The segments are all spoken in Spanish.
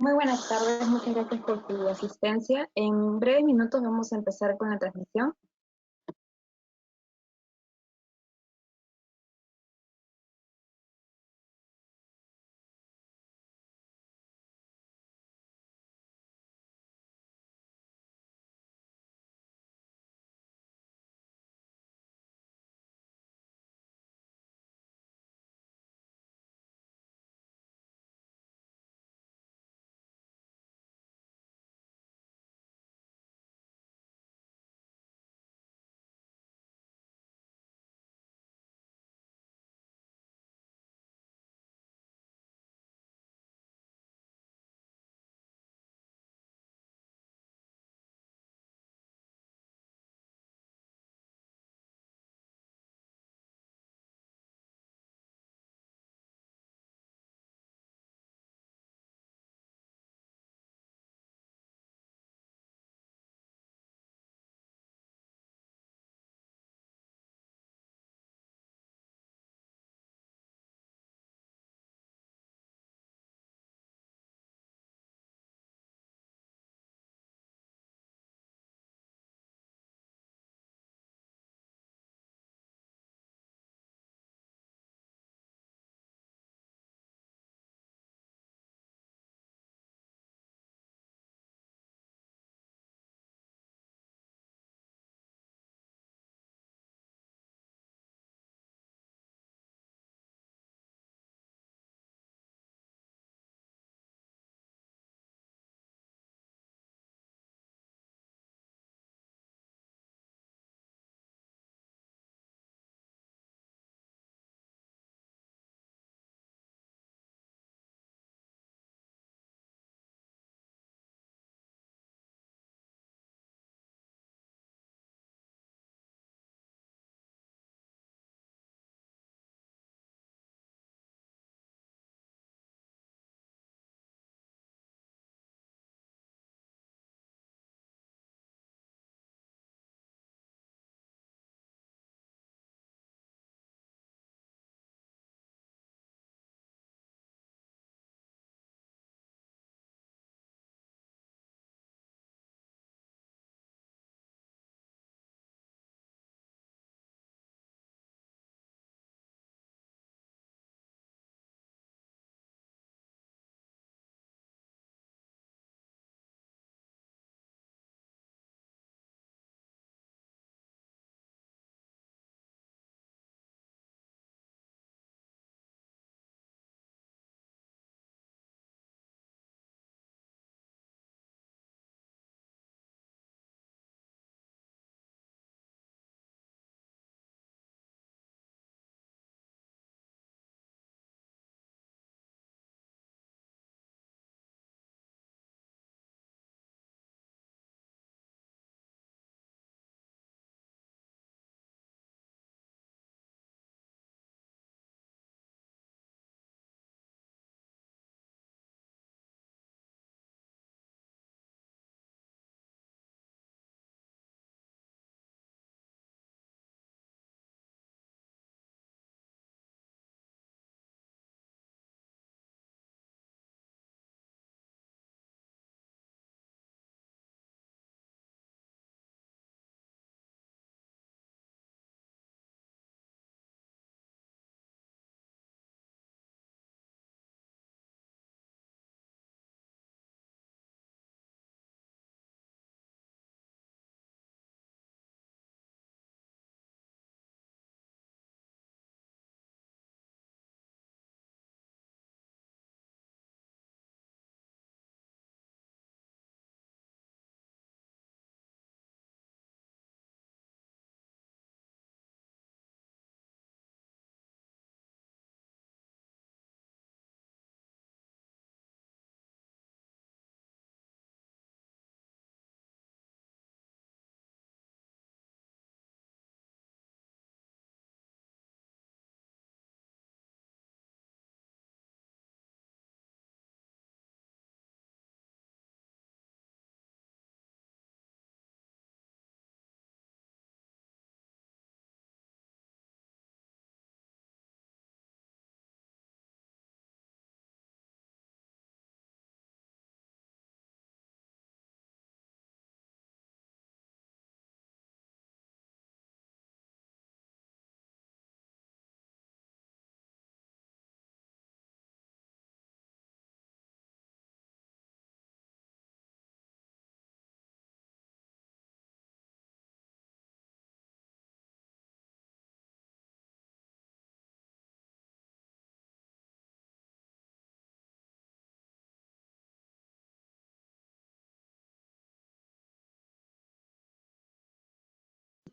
Muy buenas tardes, muchas gracias por tu asistencia. En breves minutos vamos a empezar con la transmisión.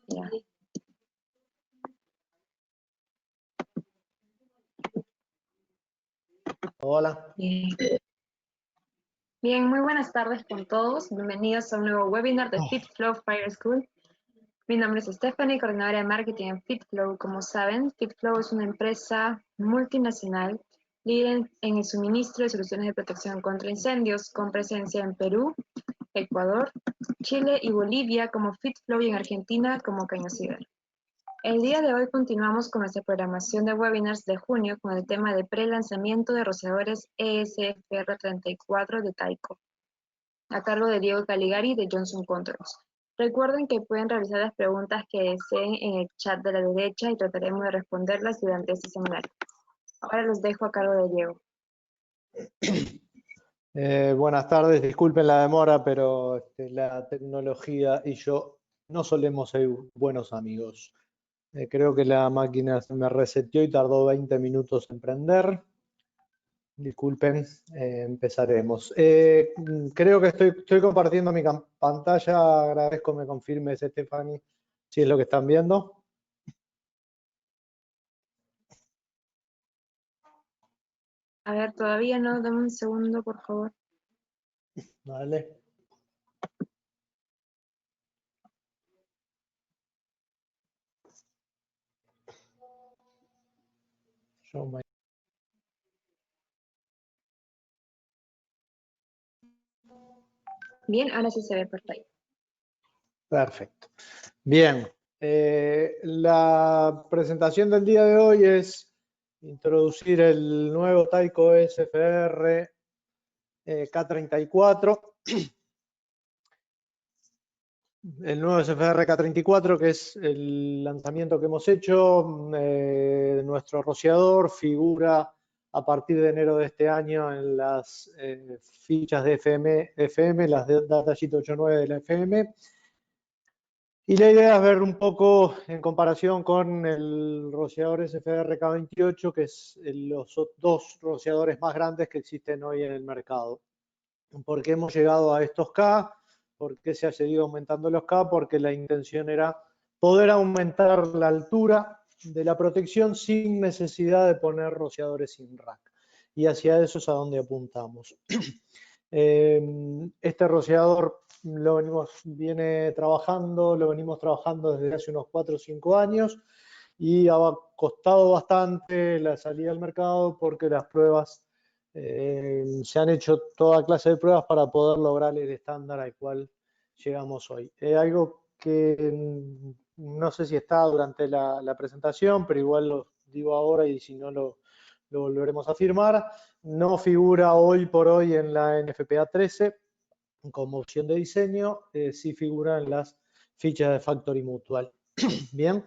Ya. Hola. Bien. Bien, muy buenas tardes con todos. Bienvenidos a un nuevo webinar de FitFlow Fire School. Mi nombre es Stephanie, coordinadora de marketing en FitFlow. Como saben, FitFlow es una empresa multinacional líder en el suministro de soluciones de protección contra incendios, con presencia en Perú, Ecuador, Chile y Bolivia como FitFlow y en Argentina como Cañociber. El día de hoy continuamos con nuestra programación de webinars de junio con el tema de pre-lanzamiento de rociadores ESFR34 de Tyco, a cargo de Diego Caligari de Johnson Controls. Recuerden que pueden realizar las preguntas que deseen en el chat de la derecha y trataremos de responderlas durante este seminario. Ahora los dejo a cargo de Diego. Buenas tardes, disculpen la demora, pero la tecnología y yo no solemos ser buenos amigos. Creo que la máquina se me reseteó y tardó 20 minutos en prender. Disculpen, empezaremos. Creo que estoy compartiendo mi pantalla. Agradezco me confirmes, Stephanie, si es lo que están viendo. A ver, todavía no, dame un segundo, por favor. Vale. Bien, ahora sí se ve perfecto. Perfecto. Bien, la presentación del día de hoy es introducir el nuevo Tyco SFR K34. El nuevo SFR K34, que es el lanzamiento que hemos hecho. Nuestro rociador figura a partir de enero de este año en las fichas de FM, las de Datasheet 8.9 de la FM. Y la idea es ver un poco en comparación con el rociador SFR K28, que es los dos rociadores más grandes que existen hoy en el mercado. ¿Por qué hemos llegado a estos K? ¿Por qué se ha seguido aumentando los K? Porque la intención era poder aumentar la altura de la protección sin necesidad de poner rociadores sin rack. Y hacia eso es a donde apuntamos. Este rociador lo venimos trabajando desde hace unos 4 o 5 años y ha costado bastante la salida al mercado porque las pruebas, se han hecho toda clase de pruebas para poder lograr el estándar al cual llegamos hoy. Algo que no sé si está durante la presentación, pero igual lo digo ahora y si no lo volveremos a firmar. No figura hoy por hoy en la NFPA 13 como opción de diseño, sí figura en las fichas de Factory Mutual. Bien.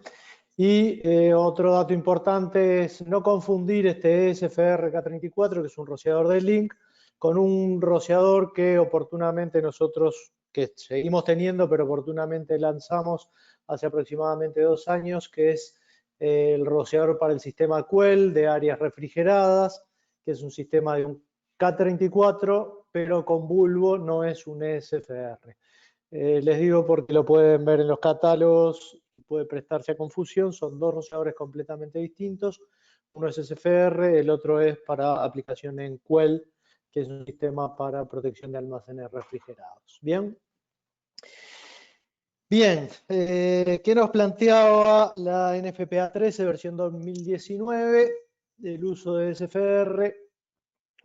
Y otro dato importante es no confundir este SFR K34, que es un rociador de Link, con un rociador que oportunamente nosotros, que seguimos teniendo, pero oportunamente lanzamos hace aproximadamente 2 años, que es el rociador para el sistema Quell de áreas refrigeradas, que es un sistema de un K34, pero con bulbo, no es un SFR. Les digo porque lo pueden ver en los catálogos, puede prestarse a confusión, son dos rociadores completamente distintos. Uno es SFR, el otro es para aplicación en Quell, que es un sistema para protección de almacenes refrigerados. Bien. Bien, ¿qué nos planteaba la NFPA 13 versión 2019? El uso de SFR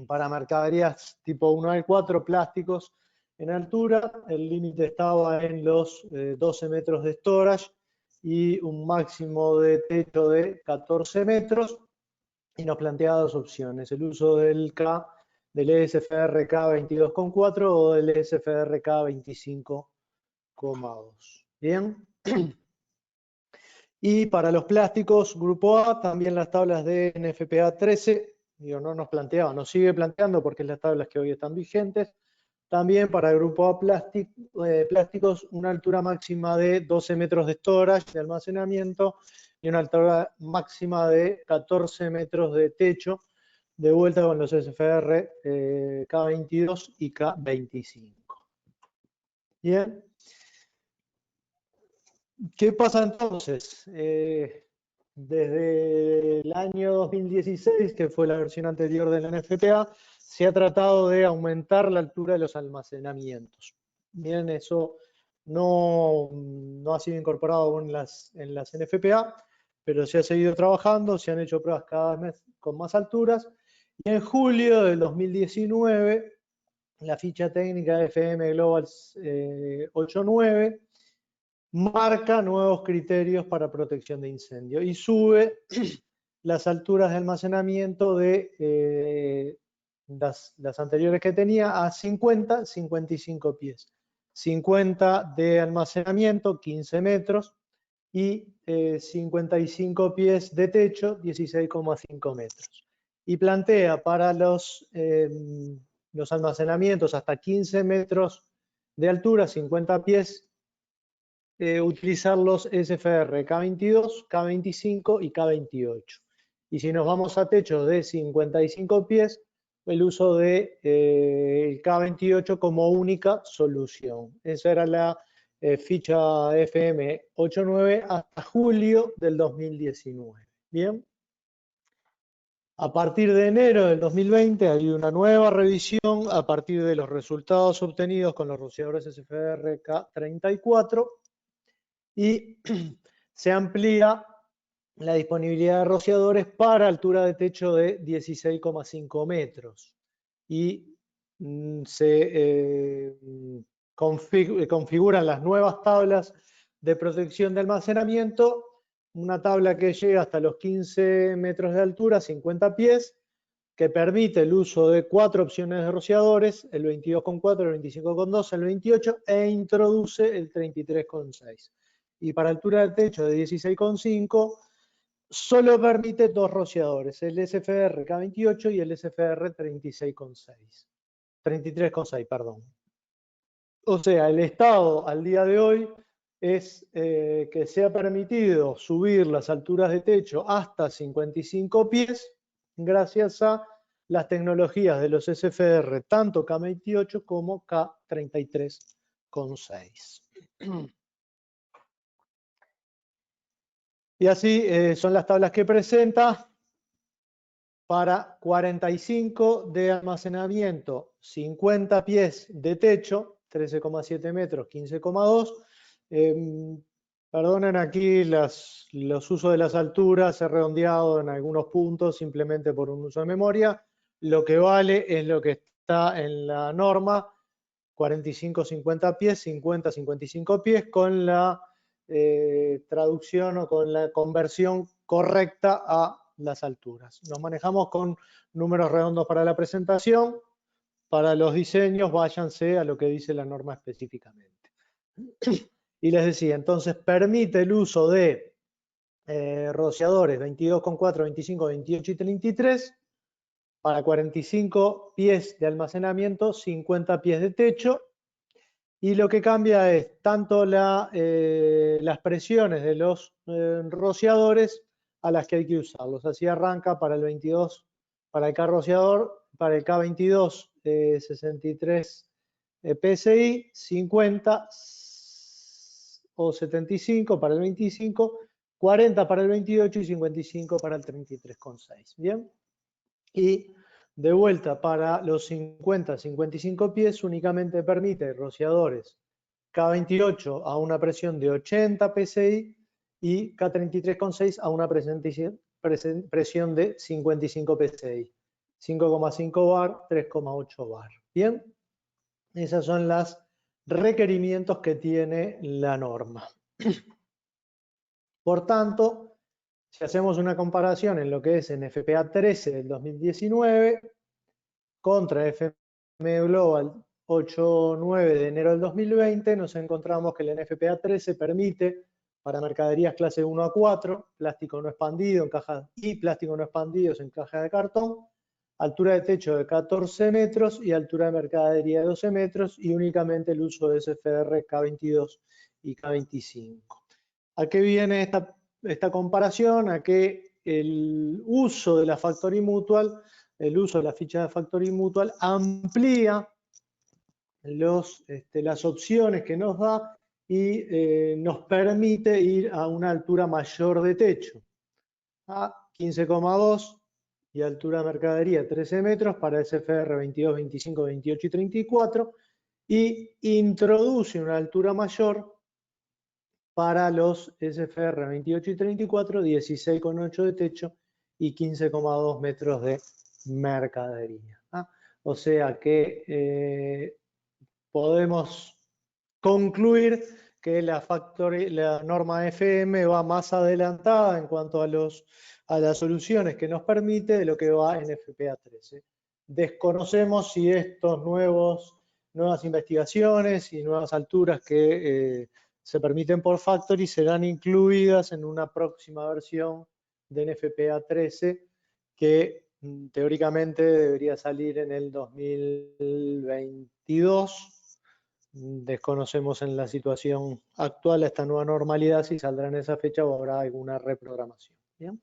para mercaderías tipo 1 al 4, plásticos en altura. El límite estaba en los 12 metros de storage y un máximo de techo de 14 metros. Y nos planteaba dos opciones: el uso del ESFR K22.4 o del ESFR K25.2. Bien. Y para los plásticos, grupo A, también las tablas de NFPA 13, digo, no nos planteaba, nos sigue planteando porque es las tablas que hoy están vigentes. También para el grupo A plásticos, una altura máxima de 12 metros de storage, de almacenamiento, y una altura máxima de 14 metros de techo, de vuelta con los SFR K22 y K25. Bien. ¿Qué pasa entonces? Desde el año 2016, que fue la versión anterior de la NFPA, se ha tratado de aumentar la altura de los almacenamientos. Bien, eso no ha sido incorporado aún en las NFPA, pero se ha seguido trabajando, se han hecho pruebas cada vez con más alturas. Y en julio del 2019, la ficha técnica FM Global 89 marca nuevos criterios para protección de incendio y sube las alturas de almacenamiento de las anteriores que tenía a 50, 55 pies. 50 de almacenamiento, 15 metros, y 55 pies de techo, 16,5 metros. Y plantea para los almacenamientos hasta 15 metros de altura, 50 pies, utilizar los SFR K22, K25 y K28. Y si nos vamos a techos de 55 pies, el uso de el K28 como única solución. Esa era la ficha FM 89 hasta julio del 2019. Bien. A partir de enero del 2020 hay una nueva revisión a partir de los resultados obtenidos con los rociadores SFR K34 y se amplía la disponibilidad de rociadores para altura de techo de 16,5 metros y se configuran las nuevas tablas de protección de almacenamiento, una tabla que llega hasta los 15 metros de altura, 50 pies, que permite el uso de 4 opciones de rociadores, el 22,4, el 25,2, el 28, e introduce el 33,6. Y para altura de techo de 16,5, solo permite 2 rociadores, el SFR K28 y el SFR 33,6, perdón. O sea, el estado al día de hoy es que se ha permitido subir las alturas de techo hasta 55 pies gracias a las tecnologías de los SFR, tanto K28 como K33,6. Y así son las tablas que presenta. Para 45 de almacenamiento, 50 pies de techo, 13,7 metros, 15,2. Perdonen aquí los usos de las alturas, he redondeado en algunos puntos simplemente por un uso de memoria. Lo que vale es lo que está en la norma, 45, 50 pies, 50, 55 pies, con la traducción o con la conversión correcta a las alturas. Nos manejamos con números redondos para la presentación. Para los diseños, váyanse a lo que dice la norma específicamente. Y les decía, entonces permite el uso de rociadores 22,4, 25, 28 y 33 para 45 pies de almacenamiento, 50 pies de techo. Y lo que cambia es tanto las presiones de los rociadores a las que hay que usarlos. Así arranca para el 22, para el K rociador, para el K22 63 PSI, 50 o 75 para el 25, 40 para el 28 y 55 para el 33,6. Bien. Y de vuelta, para los 50, 55 pies únicamente permite rociadores K28 a una presión de 80 PSI y K33,6 a una presión de 55 PSI. 5,5 bar, 3,8 bar. Bien, esos son los requerimientos que tiene la norma. Por tanto, si hacemos una comparación en lo que es NFPA 13 del 2019 contra FM Global 8.9 de enero del 2020, nos encontramos que el NFPA 13 permite para mercaderías clase 1 a 4, plástico no expandido en cajas y plástico no expandidos en caja de cartón, altura de techo de 14 metros y altura de mercadería de 12 metros y únicamente el uso de SFR K22 y K25. ¿A qué viene esta comparación? A que el uso de la Factory Mutual, el uso de la ficha de Factory Mutual amplía las opciones que nos da y nos permite ir a una altura mayor de techo, a 15,2 y altura de mercadería 13 metros para SFR 22, 25, 28 y 34, y introduce una altura mayor para los SFR 28 y 34, 16,8 de techo y 15,2 metros de mercadería. O sea que podemos concluir que la norma FM va más adelantada en cuanto a las soluciones que nos permite de lo que va en FPA 13. Desconocemos si estos nuevas investigaciones y nuevas alturas que se permiten por Factory serán incluidas en una próxima versión de NFPA 13 que teóricamente debería salir en el 2022. Desconocemos en la situación actual esta nueva normalidad si saldrá en esa fecha o habrá alguna reprogramación. ¿Bien?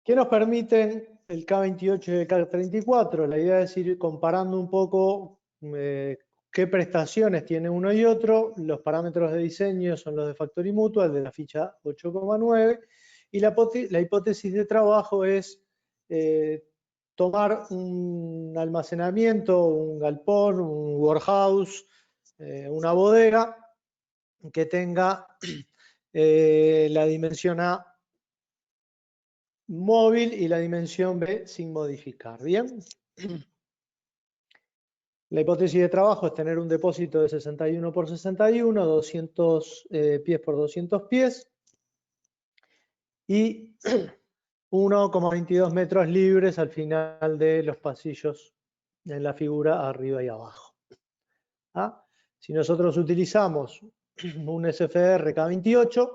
¿Qué nos permiten el K28 y el K34? La idea es ir comparando un poco qué prestaciones tiene uno y otro. Los parámetros de diseño son los de Factory Mutual, de la ficha 8,9, y la hipótesis de trabajo es tomar un almacenamiento, un galpón, un warehouse, una bodega que tenga la dimensión A móvil y la dimensión B sin modificar. ¿Bien? La hipótesis de trabajo es tener un depósito de 61 por 61, 200 pies por 200 pies y 1,22 metros libres al final de los pasillos en la figura arriba y abajo. Si nosotros utilizamos un SFR K28,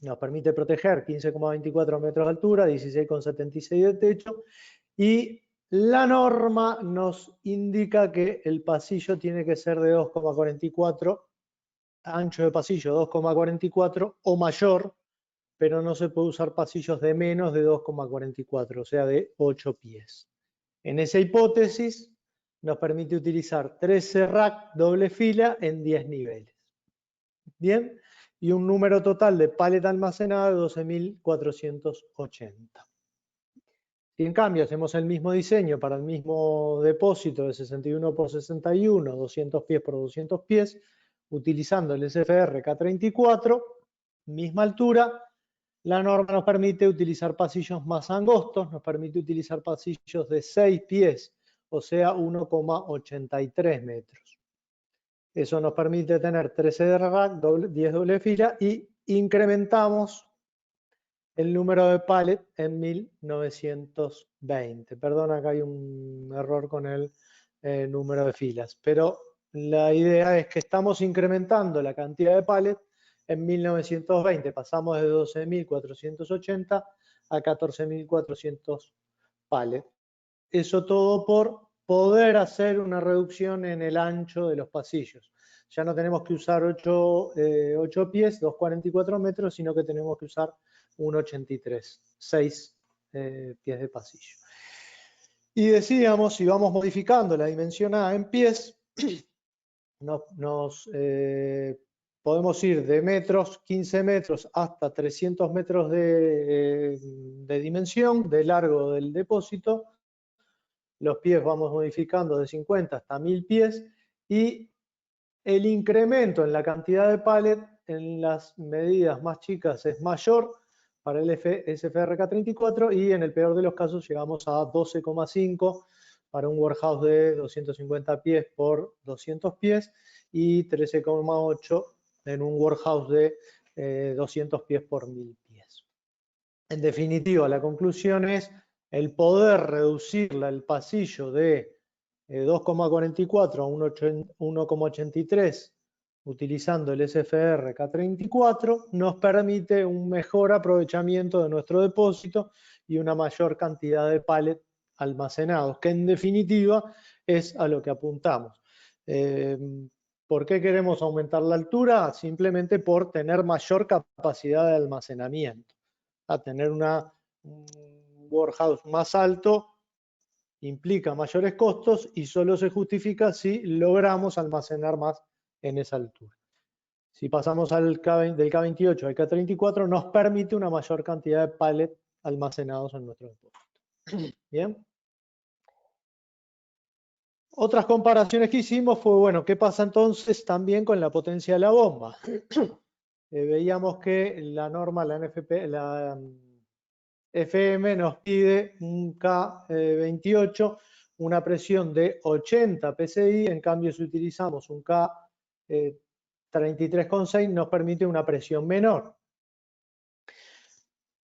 nos permite proteger 15,24 metros de altura, 16,76 de techo, y la norma nos indica que el pasillo tiene que ser de 2,44, ancho de pasillo 2,44 o mayor, pero no se puede usar pasillos de menos de 2,44, o sea, de 8 pies. En esa hipótesis nos permite utilizar 13 rack doble fila en 10 niveles. Bien, y un número total de paleta almacenada de 12.480. Si en cambio hacemos el mismo diseño para el mismo depósito de 61 por 61, 200 pies por 200 pies, utilizando el SFR K34, misma altura, la norma nos permite utilizar pasillos más angostos, nos permite utilizar pasillos de 6 pies, o sea, 1,83 metros. Eso nos permite tener 13 de rack, 10 doble fila y incrementamos el número de pallet en 1920. Perdón, acá hay un error con el número de filas, pero la idea es que estamos incrementando la cantidad de pallet en 1920. Pasamos de 12.480 a 14.400 pallet. Eso todo por poder hacer una reducción en el ancho de los pasillos. Ya no tenemos que usar 8 pies, 2,44 metros, sino que tenemos que usar 1,83, 6 pies de pasillo. Y decíamos, si vamos modificando la dimensión A en pies, podemos ir de metros, 15 metros, hasta 300 metros de dimensión, de largo del depósito. Los pies vamos modificando de 50 hasta 1000 pies y el incremento en la cantidad de pallet en las medidas más chicas es mayor para el SFR K34 y en el peor de los casos llegamos a 12,5 para un warehouse de 250 pies por 200 pies y 13,8 en un warehouse de 200 pies por 1000 pies. En definitiva, la conclusión es el poder reducir el pasillo de 2,44 a 1,83 utilizando el SFR K34 nos permite un mejor aprovechamiento de nuestro depósito y una mayor cantidad de pallet almacenados, que en definitiva es a lo que apuntamos. ¿Por qué queremos aumentar la altura? Simplemente por tener mayor capacidad de almacenamiento, a tener un warehouse más alto implica mayores costos y solo se justifica si logramos almacenar más en esa altura. Si pasamos del K28 al K34, nos permite una mayor cantidad de pallets almacenados en nuestro depósito. Bien. Otras comparaciones que hicimos fue, bueno, ¿qué pasa entonces también con la potencia de la bomba? Veíamos que la norma, la NFP, la FM nos pide un K28, una presión de 80 psi, en cambio si utilizamos un K33,6 nos permite una presión menor.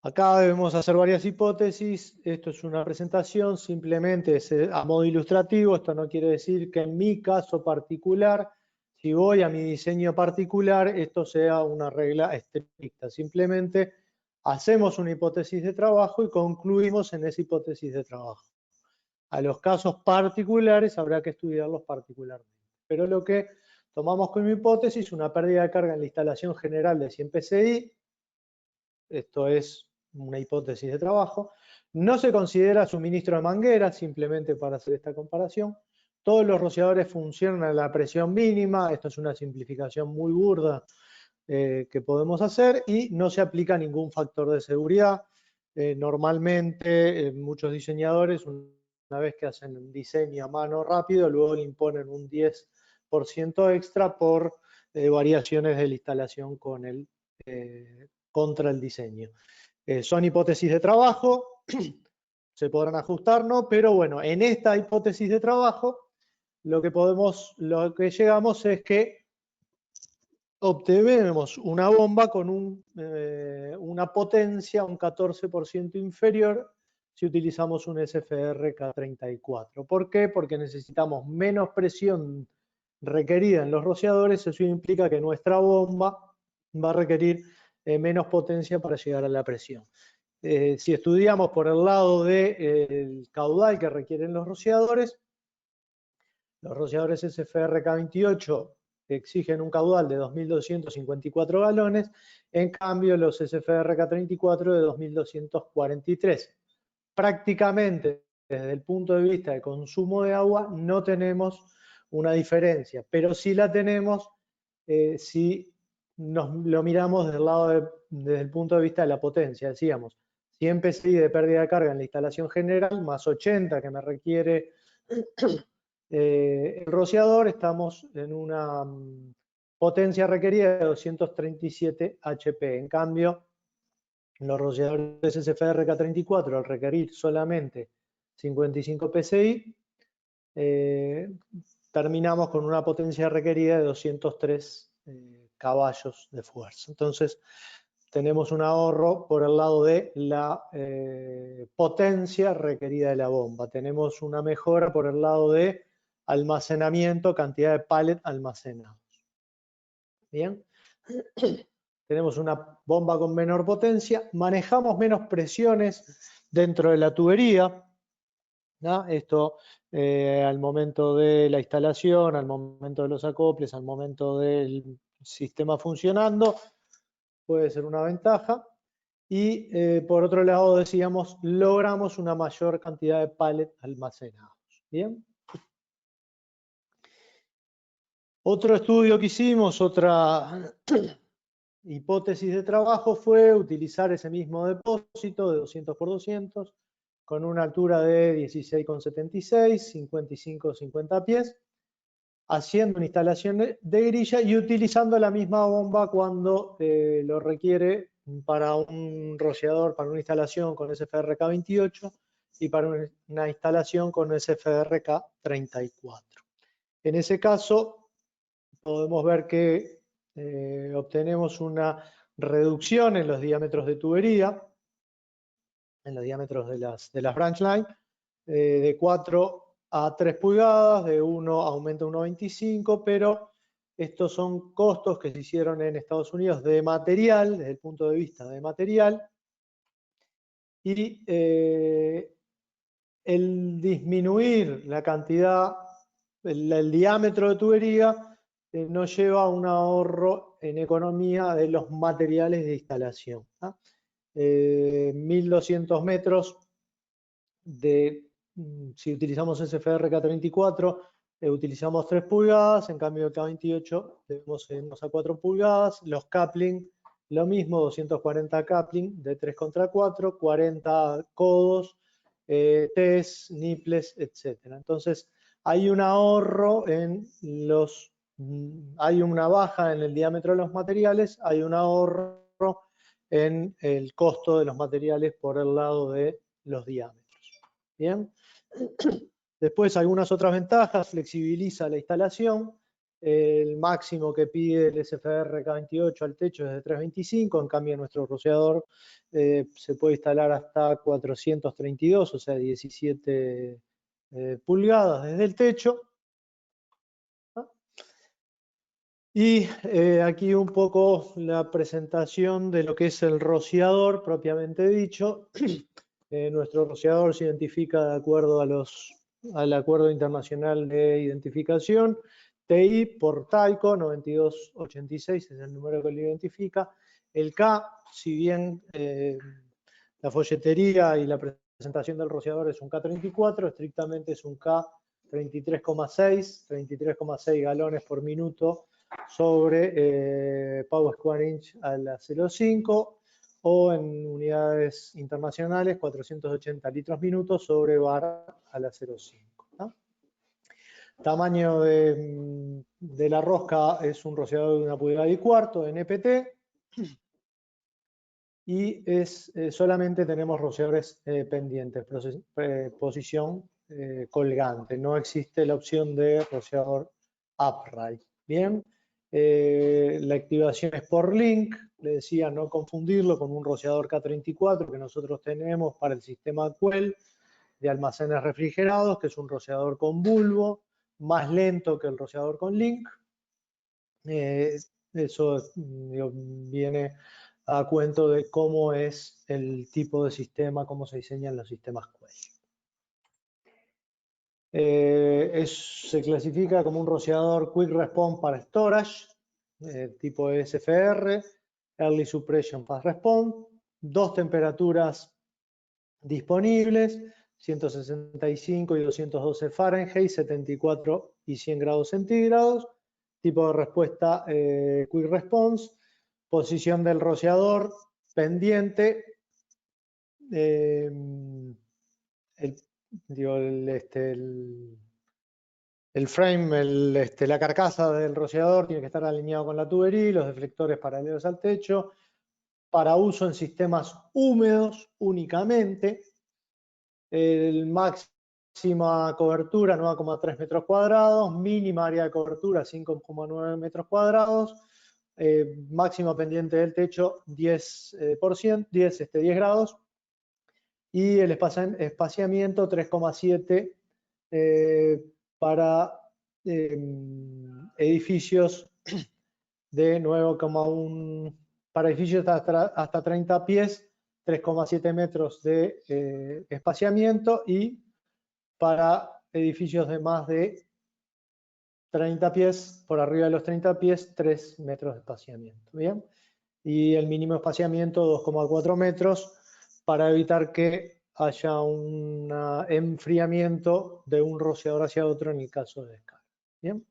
Acá debemos hacer varias hipótesis. Esto es una presentación, simplemente es a modo ilustrativo. Esto no quiere decir que en mi caso particular, si voy a mi diseño particular, esto sea una regla estricta. Simplemente hacemos una hipótesis de trabajo y concluimos en esa hipótesis de trabajo. A los casos particulares habrá que estudiarlos particularmente. Pero lo que tomamos como hipótesis, una pérdida de carga en la instalación general de 100 psi, esto es una hipótesis de trabajo. No se considera suministro de mangueras, simplemente para hacer esta comparación. Todos los rociadores funcionan a la presión mínima, esto es una simplificación muy burda que podemos hacer, y no se aplica ningún factor de seguridad. Normalmente muchos diseñadores, una vez que hacen un diseño a mano rápido, luego le imponen un 10% extra por variaciones de la instalación contra el diseño. Son hipótesis de trabajo, se podrán ajustar, ¿no? Pero bueno, en esta hipótesis de trabajo, lo que llegamos es que obtenemos una bomba con una potencia un 14% inferior si utilizamos un SFR K34. ¿Por qué? Porque necesitamos menos presión requerida en los rociadores. Eso implica que nuestra bomba va a requerir menos potencia para llegar a la presión. Si estudiamos por el lado del caudal que requieren los rociadores SFR K28 exigen un caudal de 2.254 galones, en cambio los SFR K34 de 2.243. Prácticamente, desde el punto de vista de consumo de agua, no tenemos una diferencia, pero sí la tenemos si lo miramos desde el punto de vista de la potencia. Decíamos, 100 psi de pérdida de carga en la instalación general, más 80 que me requiere el rociador, estamos en una potencia requerida de 237 HP. En cambio, los rociadores SFR K34, al requerir solamente 55 psi, terminamos con una potencia requerida de 203 caballos de fuerza. Entonces, tenemos un ahorro por el lado de la potencia requerida de la bomba. Tenemos una mejora por el lado de almacenamiento, cantidad de pallets almacenados. Bien. Tenemos una bomba con menor potencia, manejamos menos presiones dentro de la tubería, ¿no? Esto al momento de la instalación, al momento de los acoples, al momento del sistema funcionando, puede ser una ventaja. Y por otro lado, decíamos, logramos una mayor cantidad de pallets almacenados. Bien. Otro estudio que hicimos, otra hipótesis de trabajo, fue utilizar ese mismo depósito de 200 por 200 con una altura de 16,76, 55-50 pies, haciendo una instalación de grilla y utilizando la misma bomba cuando lo requiere para un rociador, para una instalación con SFR K28 y para una instalación con SFR K34. En ese caso, podemos ver que obtenemos una reducción en los diámetros de tubería, en los diámetros de las branch line, de 4 a 3 pulgadas, de 1 aumenta a 1,25, pero estos son costos que se hicieron en Estados Unidos de material, desde el punto de vista de material, y el disminuir la cantidad, el diámetro de tubería, nos lleva a un ahorro en economía de los materiales de instalación. 1.200 metros de si utilizamos SFR K34, utilizamos 3 pulgadas, en cambio el K28 debemos irnos a 4 pulgadas. Los coupling, lo mismo, 240 coupling de 3 contra 4, 40 codos, Ts, nipples, etc. Entonces, hay un ahorro en los... hay una baja en el diámetro de los materiales, hay un ahorro en el costo de los materiales por el lado de los diámetros. Bien. Después algunas otras ventajas: flexibiliza la instalación. El máximo que pide el SFR K28 al techo es de 325, en cambio nuestro rociador se puede instalar hasta 432, o sea 17 pulgadas desde el techo. Y aquí un poco la presentación de lo que es el rociador propiamente dicho. Nuestro rociador se identifica de acuerdo al Acuerdo Internacional de Identificación, TI por Tyco 9286 es el número que lo identifica. El K, si bien la folletería y la presentación del rociador es un K34, estrictamente es un K 33,6 galones por minuto sobre Power Square Inch a la 0,5, o en unidades internacionales 480 litros minutos sobre bar a la 0,5. ¿no? Tamaño de la rosca es un rociador de 1,25 pulgadas NPT, y solamente tenemos rociadores pendientes, posición colgante. No existe la opción de rociador upright. Bien, la activación es por link. Le decía no confundirlo con un rociador K34 que nosotros tenemos para el sistema Quell de almacenes refrigerados, que es un rociador con bulbo, más lento que el rociador con link. Eso viene a cuento de cómo es el tipo de sistema, cómo se diseñan los sistemas Quell. Se clasifica como un rociador Quick Response para Storage, tipo SFR, Early Suppression Fast Response, 2 temperaturas disponibles, 165 y 212 Fahrenheit, 74 y 100 grados centígrados, tipo de respuesta Quick Response, posición del rociador, pendiente, el frame, la carcasa del rociador tiene que estar alineado con la tubería, los deflectores paralelos al techo, para uso en sistemas húmedos únicamente. El máxima cobertura 9,3 metros cuadrados, mínima área de cobertura 5,9 metros cuadrados, máximo pendiente del techo 10%, 10 grados, y el espaciamiento 3,7 para edificios de 9,1, para edificios hasta 30 pies, 3,7 metros de espaciamiento, y para edificios de más de 30 pies, por arriba de los 30 pies, 3 metros de espaciamiento. ¿Bien? Y el mínimo espaciamiento 2,4 metros para evitar que haya un enfriamiento de un rociador hacia otro en el caso de descarga. ¿Bien?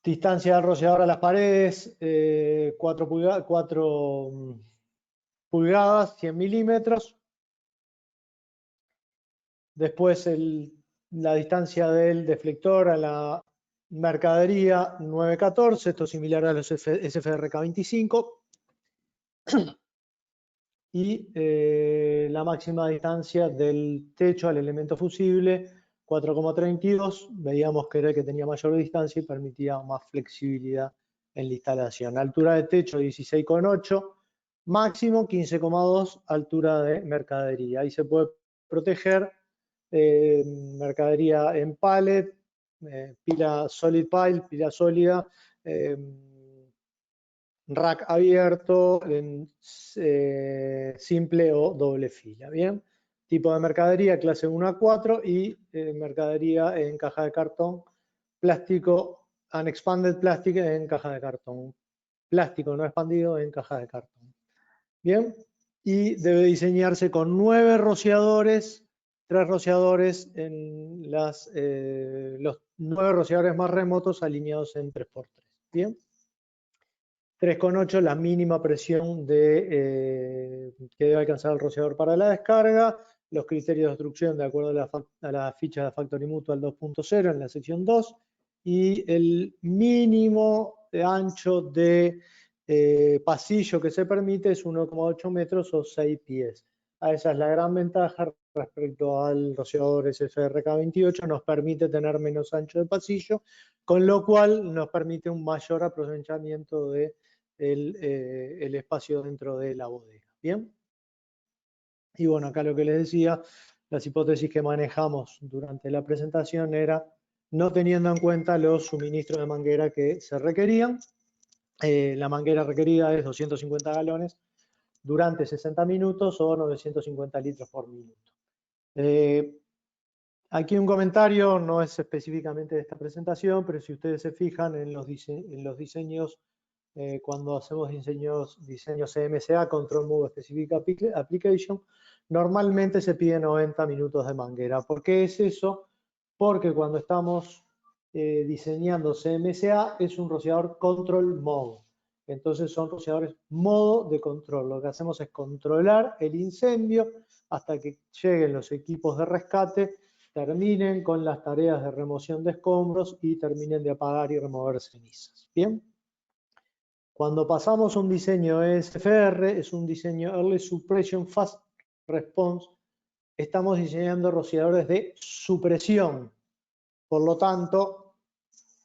Distancia del rociador a las paredes, 4 pulgadas, 100 milímetros. Después la distancia del deflector a la mercadería, 9,14. Esto es similar a los SFR K25. Y la máxima distancia del techo al elemento fusible, 4,32. Veíamos que era el que tenía mayor distancia y permitía más flexibilidad en la instalación. Altura de techo 16,8, máximo 15,2 altura de mercadería. Ahí se puede proteger mercadería en pallet, pila solid pile, pila sólida, rack abierto, en simple o doble fila. Bien, tipo de mercadería clase 1 a 4 y mercadería en caja de cartón, plástico, unexpanded plastic en caja de cartón, plástico no expandido en caja de cartón. Bien, y debe diseñarse con 9 rociadores, 3 rociadores en los 9 rociadores más remotos alineados en 3×3. Bien. 3,8 la mínima presión que debe alcanzar el rociador para la descarga. Los criterios de obstrucción de acuerdo a la ficha de Factory Mutual 2.0 en la sección 2. Y el mínimo de ancho de pasillo que se permite es 1,8 metros o 6 pies. Esa es la gran ventaja respecto al rociador SFR-K28. Nos permite tener menos ancho de pasillo, con lo cual nos permite un mayor aprovechamiento de el espacio dentro de la bodega. Bien. Y bueno, acá lo que les decía, las hipótesis que manejamos durante la presentación era no teniendo en cuenta los suministros de manguera que se requerían. La manguera requerida es 250 galones durante 60 minutos o 950 litros por minuto. Aquí un comentario, no es específicamente de esta presentación, pero si ustedes se fijan en los diseños, cuando hacemos diseños CMCA, Control Move Specific Application, normalmente se pide 90 minutos de manguera. ¿Por qué es eso? Porque cuando estamos diseñando CMCA es un rociador Control Mode. Entonces son rociadores modo de control. Lo que hacemos es controlar el incendio hasta que lleguen los equipos de rescate, terminen con las tareas de remoción de escombros y terminen de apagar y remover cenizas. ¿Bien? Cuando pasamos a un diseño SFR, es un diseño Early Suppression Fast Response, estamos diseñando rociadores de supresión. Por lo tanto,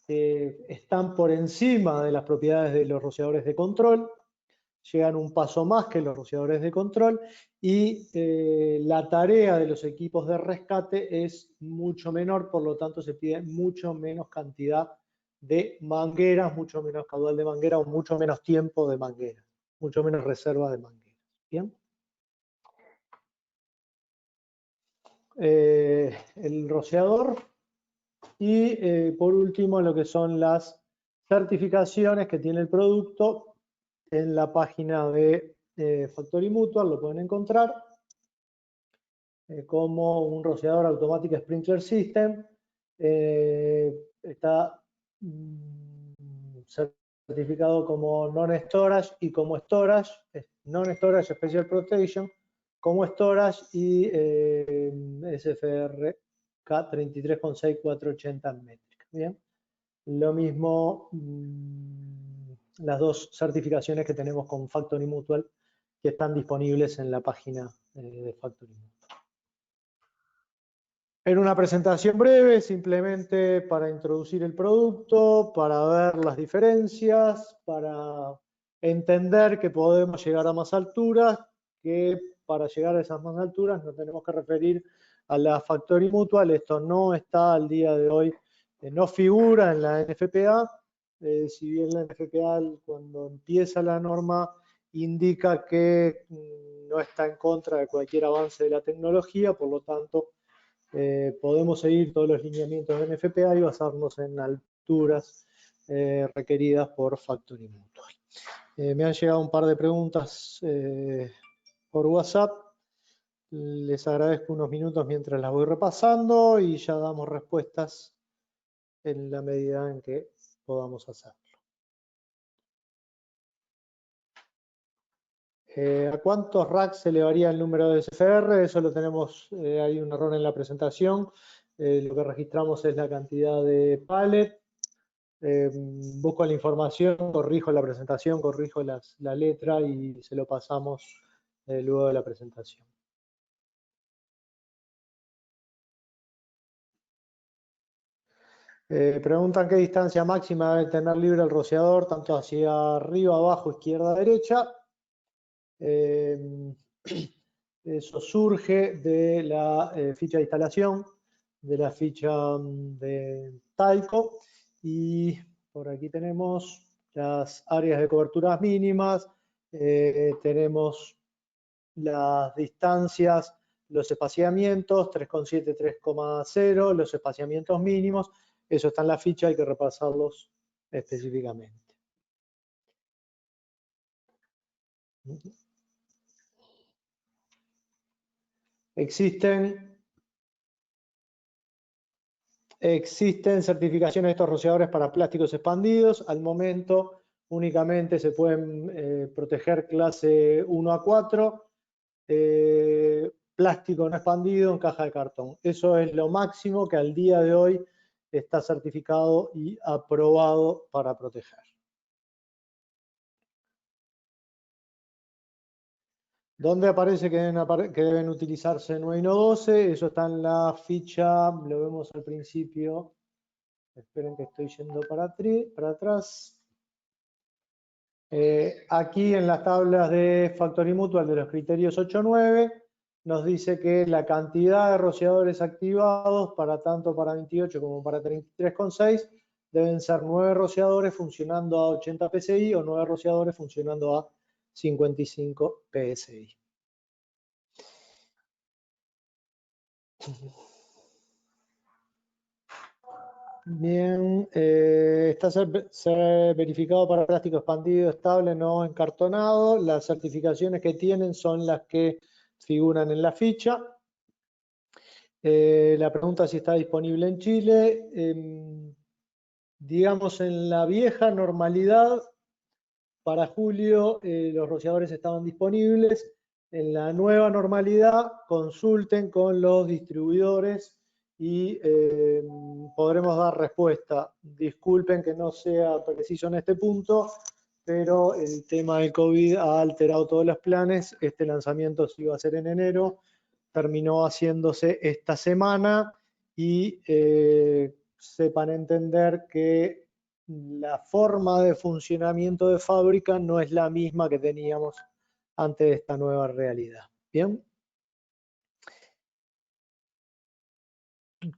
están por encima de las propiedades de los rociadores de control, llegan un paso más que los rociadores de control y la tarea de los equipos de rescate es mucho menor, por lo tanto se pide mucho menos cantidad de mangueras, mucho menos caudal de manguera o mucho menos tiempo de manguera, mucho menos reserva de manguera. ¿Bien? El rociador y por último lo que son las certificaciones que tiene el producto en la página de Factory Mutual, lo pueden encontrar como un rociador automático Sprinkler System. Está certificado como Non-Storage y como Storage, Non-Storage Special Protection, como Storage y SFR K33,6480 métricas. Bien, lo mismo las dos certificaciones que tenemos con Factory Mutual que están disponibles en la página de Factory Mutual. Era una presentación breve, simplemente para introducir el producto, para ver las diferencias, para entender que podemos llegar a más alturas, que para llegar a esas más alturas nos tenemos que referir a la Factory Mutual. Esto no está al día de hoy, no figura en la NFPA. Si bien la NFPA cuando empieza la norma indica que no está en contra de cualquier avance de la tecnología, por lo tanto podemos seguir todos los lineamientos de NFPA y basarnos en alturas requeridas por Factory Mutual. Me han llegado un par de preguntas por WhatsApp. Les agradezco unos minutos mientras las voy repasando y ya damos respuestas en la medida en que podamos hacerlo. ¿A cuántos racks se elevaría el número de SFR? Eso lo tenemos, hay un error en la presentación. Lo que registramos es la cantidad de pallet. Busco la información, corrijo la presentación, corrijo la letra y se lo pasamos luego de la presentación. Preguntan qué distancia máxima debe tener libre el rociador, tanto hacia arriba, abajo, izquierda, derecha. Eso surge de la ficha de instalación, de la ficha de Tyco, y por aquí tenemos las áreas de coberturas mínimas, tenemos las distancias, los espaciamientos, 3,7, 3,0, los espaciamientos mínimos, eso está en la ficha, hay que repasarlos específicamente. Existen certificaciones de estos rociadores para plásticos expandidos. Al momento únicamente se pueden proteger clase 1 a 4, plástico no expandido en caja de cartón. Eso es lo máximo que al día de hoy está certificado y aprobado para proteger. ¿Dónde aparece que deben utilizarse 9 y no 12? Eso está en la ficha, lo vemos al principio. Esperen que estoy yendo para atrás. Aquí en las tablas de Factory Mutual de los criterios 8-9 nos dice que la cantidad de rociadores activados para tanto para 28 como para 33,6 deben ser 9 rociadores funcionando a 80 PSI o 9 rociadores funcionando a 55 PSI. Bien, está verificado para plástico expandido, estable, no encartonado. Las certificaciones que tienen son las que figuran en la ficha. La pregunta si está disponible en Chile. Digamos, en la vieja normalidad, para julio los rociadores estaban disponibles. En la nueva normalidad, consulten con los distribuidores y podremos dar respuesta. Disculpen que no sea preciso en este punto, pero el tema del COVID ha alterado todos los planes. Este lanzamiento se iba a hacer en enero, terminó haciéndose esta semana y sepan entender que la forma de funcionamiento de fábrica no es la misma que teníamos antes de esta nueva realidad. Bien.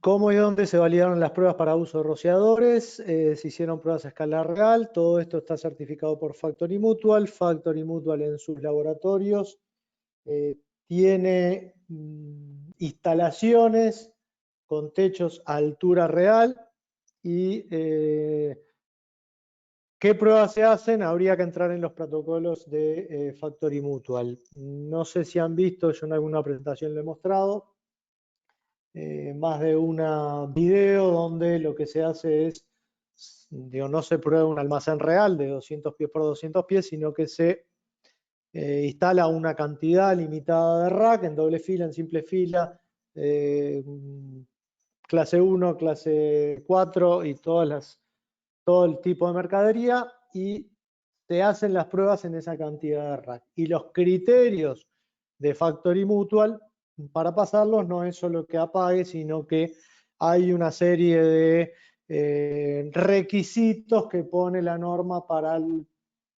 ¿Cómo y dónde se validaron las pruebas para uso de rociadores? Se hicieron pruebas a escala real. Todo esto está certificado por Factory Mutual. Factory Mutual en sus laboratorios tiene instalaciones con techos a altura real y ¿qué pruebas se hacen? Habría que entrar en los protocolos de Factory Mutual. No sé si han visto, yo en alguna presentación lo he mostrado, más de una video donde lo que se hace es, digo, no se prueba un almacén real de 200 pies por 200 pies, sino que se instala una cantidad limitada de rack en doble fila, en simple fila, clase 1, clase 4 y todo el tipo de mercadería, y se hacen las pruebas en esa cantidad de rack. Y los criterios de Factory Mutual para pasarlos no es solo que apague, sino que hay una serie de requisitos que pone la norma para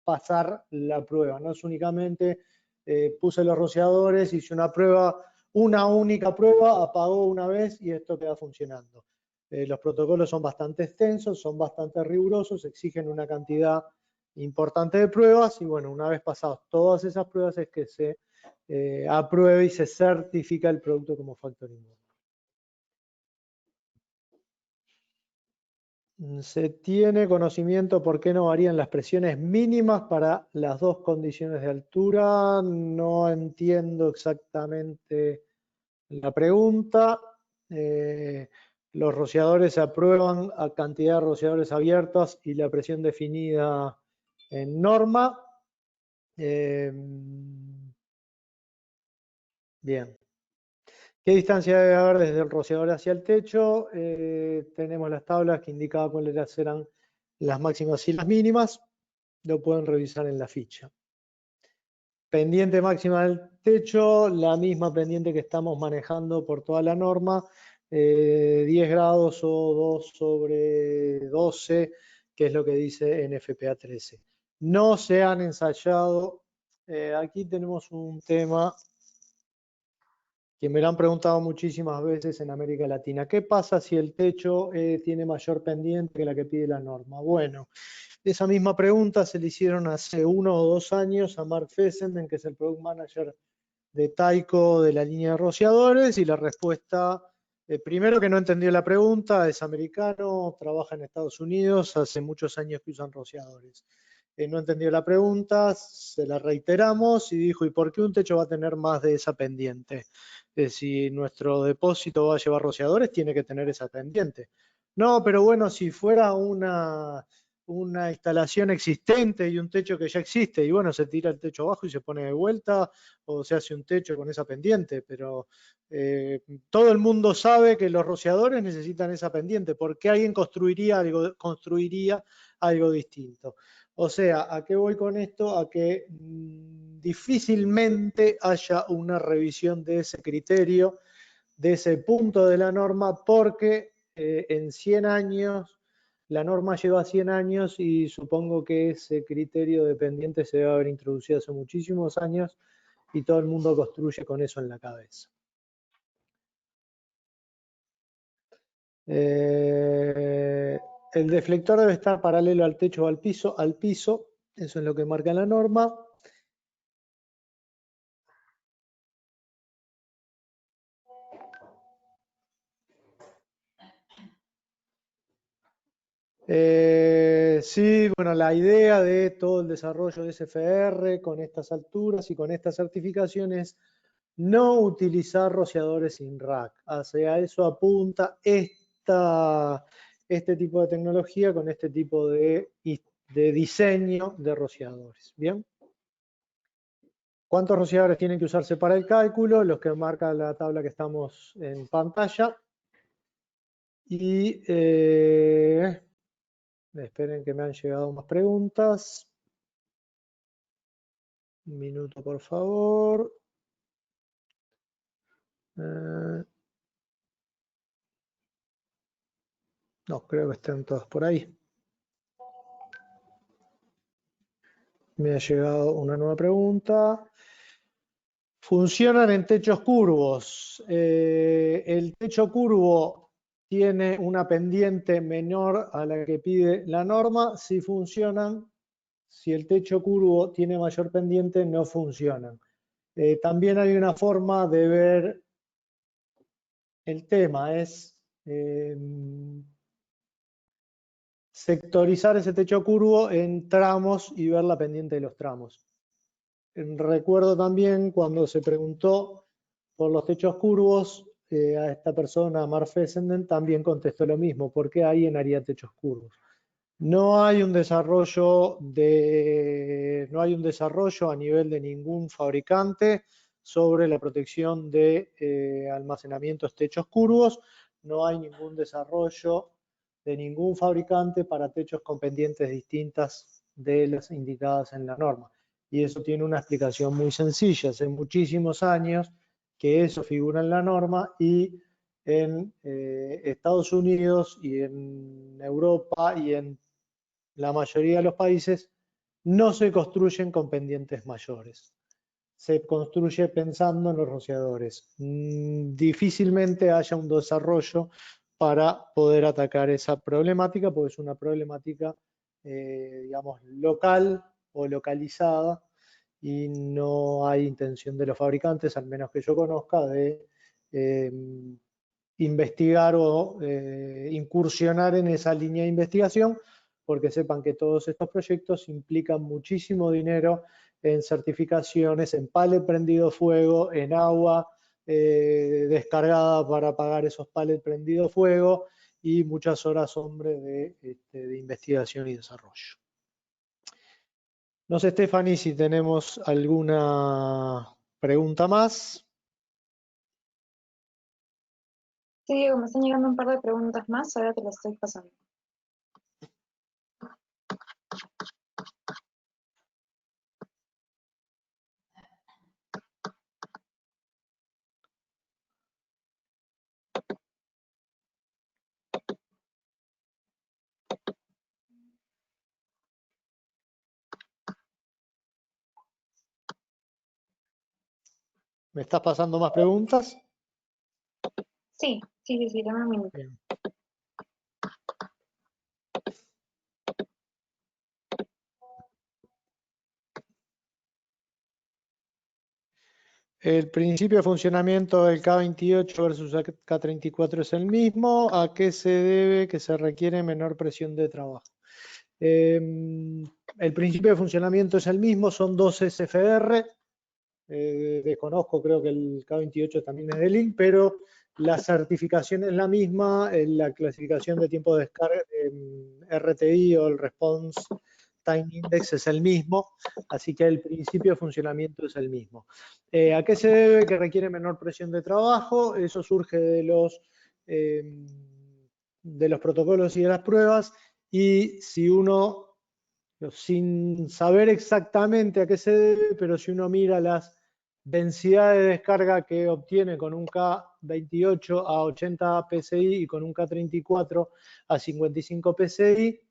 pasar la prueba. No es únicamente puse los rociadores, hice una prueba, una única prueba, apagó una vez y esto queda funcionando. Los protocolos son bastante extensos, son bastante rigurosos, exigen una cantidad importante de pruebas y bueno, una vez pasadas todas esas pruebas es que se aprueba y se certifica el producto como Factory Mutual. Se tiene conocimiento por qué no varían las presiones mínimas para las dos condiciones de altura. No entiendo exactamente la pregunta. Los rociadores se aprueban a cantidad de rociadores abiertas y la presión definida en norma. Bien. ¿Qué distancia debe haber desde el rociador hacia el techo? Tenemos las tablas que indicaban cuáles serán las máximas y las mínimas. Lo pueden revisar en la ficha. Pendiente máxima del techo, la misma pendiente que estamos manejando por toda la norma, 10 grados o 2 sobre 12, que es lo que dice NFPA 13. No se han ensayado, aquí tenemos un tema que me lo han preguntado muchísimas veces en América Latina. ¿Qué pasa si el techo tiene mayor pendiente que la que pide la norma? Bueno, esa misma pregunta se le hicieron hace 1 o 2 años a Mark Fessenden, que es el Product Manager de Tyco de la línea de rociadores, y la respuesta, primero que no entendió la pregunta, es americano, trabaja en Estados Unidos, hace muchos años que usan rociadores. no entendió la pregunta, se la reiteramos y dijo, ¿y por qué un techo va a tener más de esa pendiente? Si nuestro depósito va a llevar rociadores, tiene que tener esa pendiente. No, pero bueno, si fuera una instalación existente y un techo que ya existe, y bueno, se tira el techo abajo y se pone de vuelta, o se hace un techo con esa pendiente, pero todo el mundo sabe que los rociadores necesitan esa pendiente, porque alguien construiría algo distinto. O sea, ¿a qué voy con esto? A que difícilmente haya una revisión de ese criterio, de ese punto de la norma, porque en 100 años, la norma lleva 100 años y supongo que ese criterio de pendiente se debe haber introducido hace muchísimos años y todo el mundo construye con eso en la cabeza. El deflector debe estar paralelo al techo o al piso, eso es lo que marca la norma. Sí, bueno, la idea de todo el desarrollo de SFR con estas alturas y con estas certificaciones, no utilizar rociadores sin rack. Hacia eso apunta este tipo de tecnología con este tipo de diseño de rociadores. ¿Bien? ¿Cuántos rociadores tienen que usarse para el cálculo? Los que marca la tabla que estamos en pantalla. Y esperen que me han llegado más preguntas. Un minuto, por favor. No, creo que están todos por ahí. Me ha llegado una nueva pregunta. Funcionan en techos curvos. El techo curvo tiene una pendiente menor a la que pide la norma. Si funcionan, si el techo curvo tiene mayor pendiente, no funcionan. También hay una forma de ver el tema, es sectorizar ese techo curvo en tramos y ver la pendiente de los tramos. Recuerdo también cuando se preguntó por los techos curvos, a esta persona, Mark Fessenden, también contestó lo mismo, ¿por qué alguien haría techos curvos? No hay un desarrollo a nivel de ningún fabricante sobre la protección de almacenamientos techos curvos. No hay ningún desarrollo de ningún fabricante para techos con pendientes distintas de las indicadas en la norma. Y eso tiene una explicación muy sencilla. Hace muchísimos años que eso figura en la norma y en Estados Unidos y en Europa y en la mayoría de los países no se construyen con pendientes mayores. Se construye pensando en los rociadores. Difícilmente haya un desarrollo para poder atacar esa problemática, porque es una problemática, digamos, local o localizada y no hay intención de los fabricantes, al menos que yo conozca, de investigar o incursionar en esa línea de investigación, porque sepan que todos estos proyectos implican muchísimo dinero en certificaciones, en pallet prendido fuego, en agua descargada para apagar esos pallets prendido fuego y muchas horas, hombre, de investigación y desarrollo. No sé, Stephanie, si tenemos alguna pregunta más. Sí, Diego, me están llegando un par de preguntas más, ahora te las estoy pasando. ¿Me estás pasando más preguntas? Sí, dame un minuto. Bien. El principio de funcionamiento del K28 versus K34 es el mismo. ¿A qué se debe que se requiere menor presión de trabajo? El principio de funcionamiento es el mismo, son dos SFR. Desconozco, creo que el K28 también es de Link, pero la certificación es la misma, la clasificación de tiempo de descarga, RTI o el Response Time Index es el mismo, así que el principio de funcionamiento es el mismo. ¿A qué se debe que requiere menor presión de trabajo? Eso surge de los protocolos y de las pruebas, y si uno, sin saber exactamente a qué se debe, pero si uno mira las densidades de descarga que obtiene con un K28 a 80 PSI y con un K34 a 55 PSI,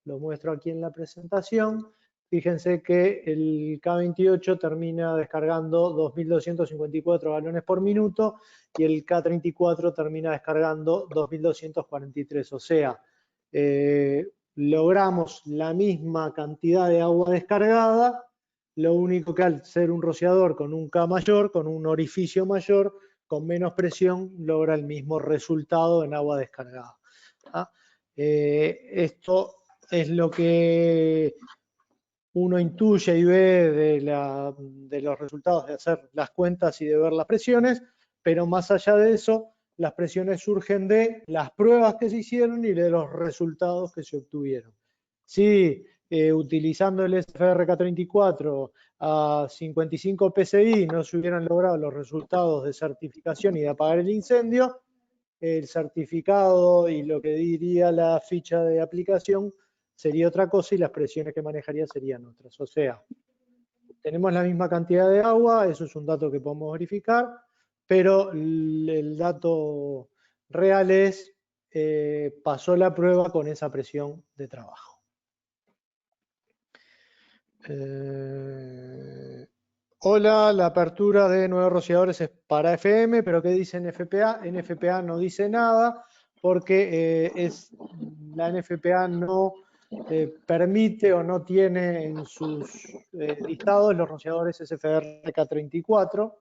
lo muestro aquí en la presentación. Fíjense que el K28 termina descargando 2.254 galones por minuto y el K34 termina descargando 2.243. O sea, logramos la misma cantidad de agua descargada, lo único que al ser un rociador con un K mayor, con un orificio mayor, con menos presión, logra el mismo resultado en agua descargada. Esto es lo que uno intuye y ve de los resultados de hacer las cuentas y de ver las presiones, pero más allá de eso, las presiones surgen de las pruebas que se hicieron y de los resultados que se obtuvieron. Si utilizando el SFR-K34 a 55 PSI no se hubieran logrado los resultados de certificación y de apagar el incendio, el certificado y lo que diría la ficha de aplicación sería otra cosa y las presiones que manejaría serían otras. O sea, tenemos la misma cantidad de agua, eso es un dato que podemos verificar, pero el dato real es, pasó la prueba con esa presión de trabajo. Hola, la apertura de nuevos rociadores es para FM, pero ¿qué dice NFPA? NFPA no dice nada porque la NFPA no permite o no tiene en sus listados los rociadores SFR K34.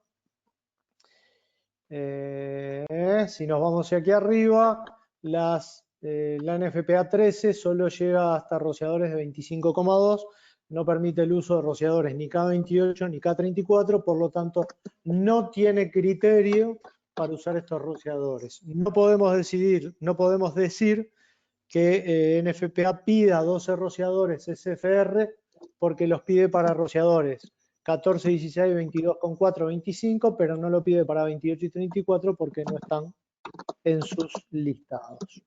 Si nos vamos hacia aquí arriba, la NFPA 13 solo llega hasta rociadores de 25,2, no permite el uso de rociadores ni K28 ni K34, por lo tanto no tiene criterio para usar estos rociadores. No podemos decir que NFPA pida 12 rociadores SFR porque los pide para rociadores 14, 16, 22,4, 25, pero no lo pide para 28 y 34 porque no están en sus listados.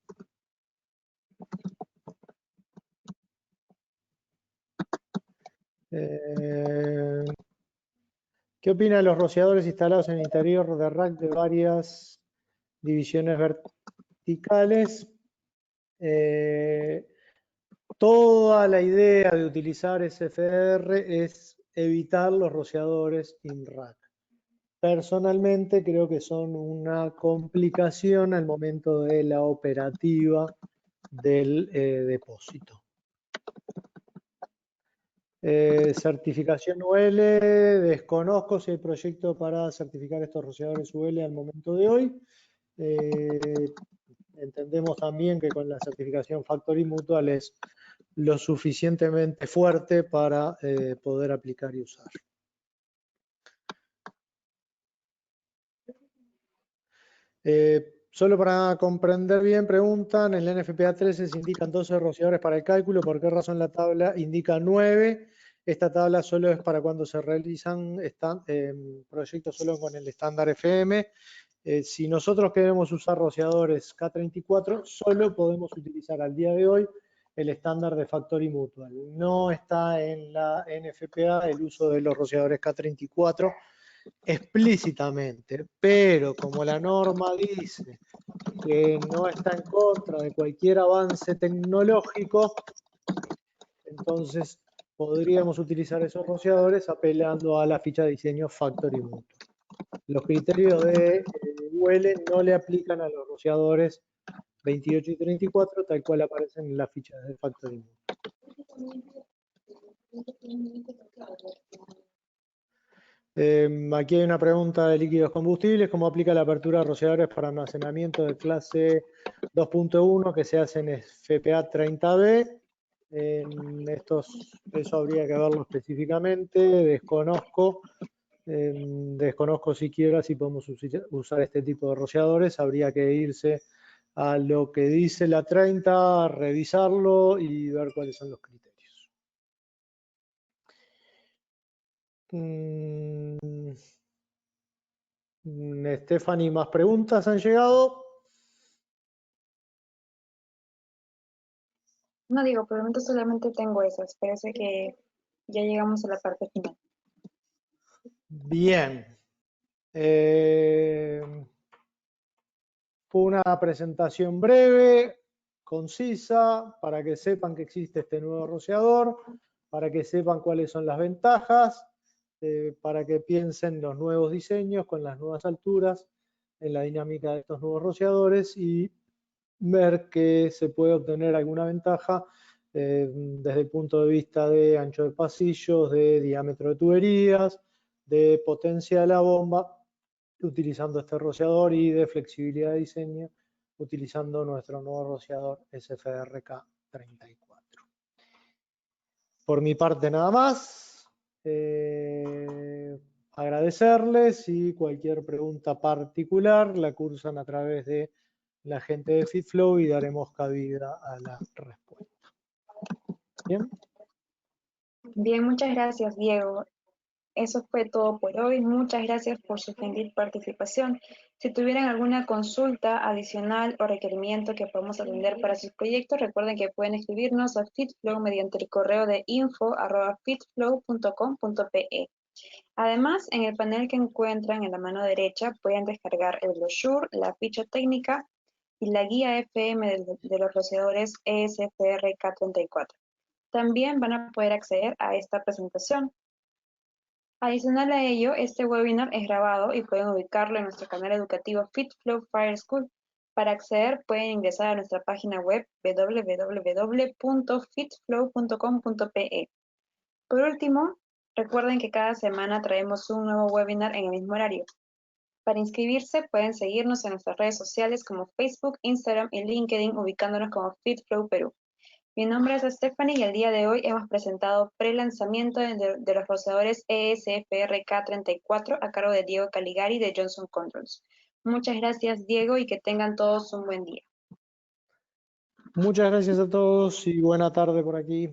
¿Qué opina de los rociadores instalados en el interior de rack de varias divisiones verticales? Toda la idea de utilizar SFR es evitar los rociadores in-rack. Personalmente creo que son una complicación al momento de la operativa del depósito. Certificación UL, desconozco si hay proyecto para certificar estos rociadores UL al momento de hoy. Entendemos también que con la certificación Factory Mutual es lo suficientemente fuerte para poder aplicar y usar. Solo para comprender bien, preguntan, en la NFPA 13 se indican 12 rociadores para el cálculo, ¿por qué razón la tabla indica 9? Esta tabla solo es para cuando se realizan proyectos solo con el estándar FM. Si nosotros queremos usar rociadores K34, solo podemos utilizar al día de hoy el estándar de Factory Mutual. No está en la NFPA el uso de los rociadores K34 explícitamente, pero como la norma dice que no está en contra de cualquier avance tecnológico, entonces podríamos utilizar esos rociadores apelando a la ficha de diseño Factory Mutual. Los criterios de UL no le aplican a los rociadores 28 y 34, tal cual aparecen en la ficha de Factory Mutual. Aquí hay una pregunta de líquidos combustibles. ¿Cómo aplica la apertura de rociadores para almacenamiento de clase 2.1 que se hace en FPA 30B? Eso habría que verlo específicamente, desconozco siquiera si podemos usar este tipo de rociadores, habría que irse a lo que dice la 30, revisarlo y ver cuáles son los criterios. Stephanie, ¿más preguntas han llegado? No digo, por el momento solamente tengo esas. Parece que ya llegamos a la parte final. Bien. Fue una presentación breve, concisa, para que sepan que existe este nuevo rociador, para que sepan cuáles son las ventajas, para que piensen los nuevos diseños con las nuevas alturas, en la dinámica de estos nuevos rociadores y ver que se puede obtener alguna ventaja desde el punto de vista de ancho de pasillos, de diámetro de tuberías, de potencia de la bomba, utilizando este rociador, y de flexibilidad de diseño utilizando nuestro nuevo rociador SFRK 34. Por mi parte nada más. Agradecerles, y cualquier pregunta particular la cursan a través de la gente de FitFlow y daremos cabida a la respuesta. Bien. Bien, muchas gracias, Diego. Eso fue todo por hoy. Muchas gracias por su gentil participación. Si tuvieran alguna consulta adicional o requerimiento que podamos atender para sus proyectos, recuerden que pueden escribirnos a FitFlow mediante el correo de info@fitflow.com.pe. Además, en el panel que encuentran en la mano derecha pueden descargar el brochure, la ficha técnica y la guía FM de los rociadores ESFR-K34. También van a poder acceder a esta presentación. Adicional a ello, este webinar es grabado y pueden ubicarlo en nuestro canal educativo FitFlow Fire School. Para acceder, pueden ingresar a nuestra página web www.fitflow.com.pe. Por último, recuerden que cada semana traemos un nuevo webinar en el mismo horario. Para inscribirse, pueden seguirnos en nuestras redes sociales como Facebook, Instagram y LinkedIn, ubicándonos como FitFlow Perú. Mi nombre es Stephanie y el día de hoy hemos presentado pre-lanzamiento de los rociadores ESFR-K34 a cargo de Diego Caligari de Johnson Controls. Muchas gracias, Diego, y que tengan todos un buen día. Muchas gracias a todos y buena tarde por aquí.